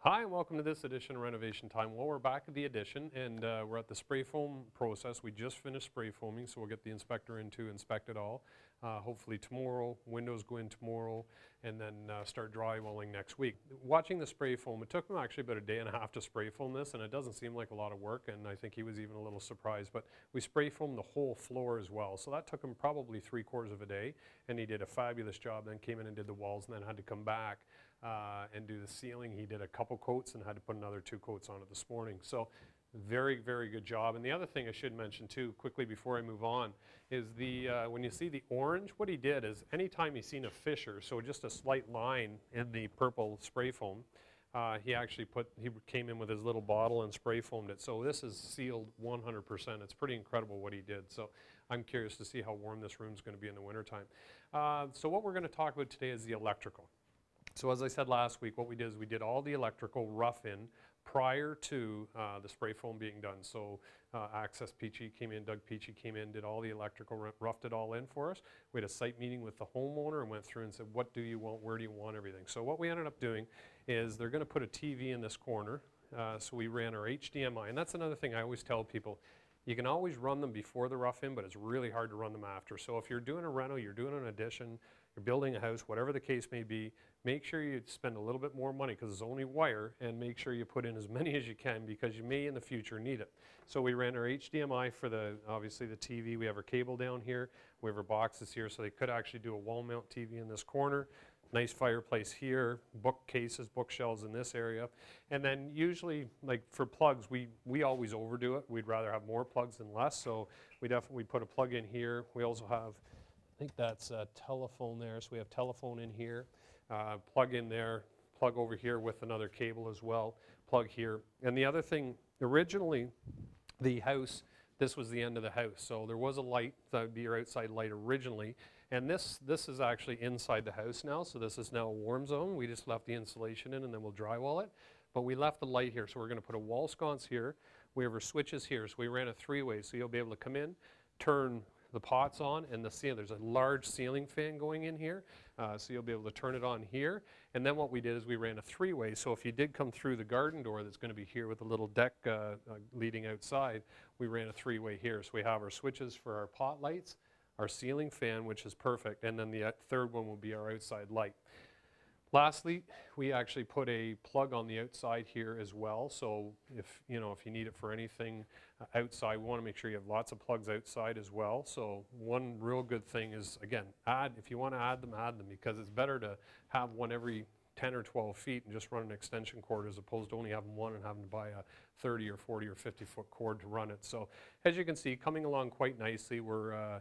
Hi, and welcome to this edition of Renovation Time. Well, we're back at the addition, and we're at the spray foam process. We just finished spray foaming, so we'll get the inspector in to inspect it all. Hopefully tomorrow, windows go in tomorrow, and then start drywalling next week. Watching the spray foam, it took him actually about a day and a half to spray foam this, and it doesn't seem like a lot of work, and I think he was even a little surprised, but we spray foamed the whole floor as well, so that took him probably 3/4 of a day, and he did a fabulous job, then came in and did the walls, and then had to come back and do the ceiling. He did a couple coats and had to put another 2 coats on it this morning. So very, very good job. And the other thing I should mention too, quickly before I move on, is the when you see the orange, what he did is anytime he's seen a fissure, so just a slight line in the purple spray foam, he came in with his little bottle and spray foamed it. So this is sealed 100%. It's pretty incredible what he did. So I'm curious to see how warm this room's going to be in the wintertime. So what we're going to talk about today is the electrical. So as I said last week, what we did is we did all the electrical rough-in prior to the spray foam being done. So Access Peachy came in, Doug Peachy came in, did all the electrical, roughed it all in for us. We had a site meeting with the homeowner and went through and said, what do you want, where do you want everything? So what we ended up doing is they're going to put a TV in this corner. So we ran our HDMI, and that's another thing I always tell people. You can always run them before the rough-in, but it's really hard to run them after. So if you're doing a reno, you're doing an addition, you're building a house, whatever the case may be, make sure you spend a little bit more money because it's only wire, and make sure you put in as many as you can because you may in the future need it. So we ran our HDMI for obviously the TV. We have our cable down here. We have our boxes here, so they could actually do a wall mount TV in this corner. Nice fireplace here, bookcases, bookshelves in this area. And then usually, like for plugs, we always overdo it. We'd rather have more plugs than less, so we definitely put a plug in here. We also have, I think that's a telephone there, so we have telephone in here, plug in there, plug over here with another cable as well, plug here. And the other thing, originally, the house, this was the end of the house, so there was a light, that would be your outside light originally, and this is actually inside the house now, so this is now a warm zone. We just left the insulation in and then we'll drywall it, but we left the light here, so we're going to put a wall sconce here. We have our switches here, so we ran a 3-way, so you'll be able to come in, turn the pots on, and the ceiling, there's a large ceiling fan going in here, so you'll be able to turn it on here. And then what we did is we ran a 3-way, so if you did come through the garden door that's going to be here with a little deck leading outside, we ran a 3-way here. So we have our switches for our pot lights, our ceiling fan, which is perfect, and then the third one will be our outside light. Lastly, we actually put a plug on the outside here as well, so if you need it for anything outside, we want to make sure you have lots of plugs outside as well. So one real good thing is, again, if you want to add them, because it's better to have one every 10 or 12 feet and just run an extension cord as opposed to only having one and having to buy a 30 or 40 or 50 foot cord to run it. So as you can see, coming along quite nicely. We're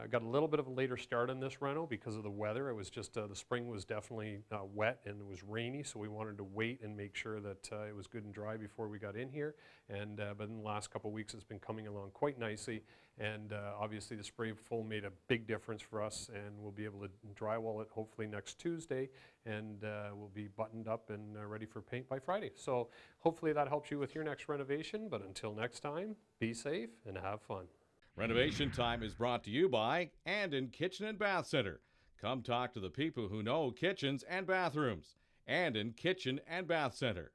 got a little bit of a later start on this reno because of the weather. It was just, the spring was definitely wet and it was rainy, so we wanted to wait and make sure that it was good and dry before we got in here. And but in the last couple of weeks, it's been coming along quite nicely. And obviously the spray foam made a big difference for us, and we'll be able to drywall it hopefully next Tuesday, and we'll be buttoned up and ready for paint by Friday. So hopefully that helps you with your next renovation, but until next time, be safe and have fun. Renovation Time is brought to you by Anden Kitchen and Bath Center. Come talk to the people who know kitchens and bathrooms. Anden Kitchen and Bath Center.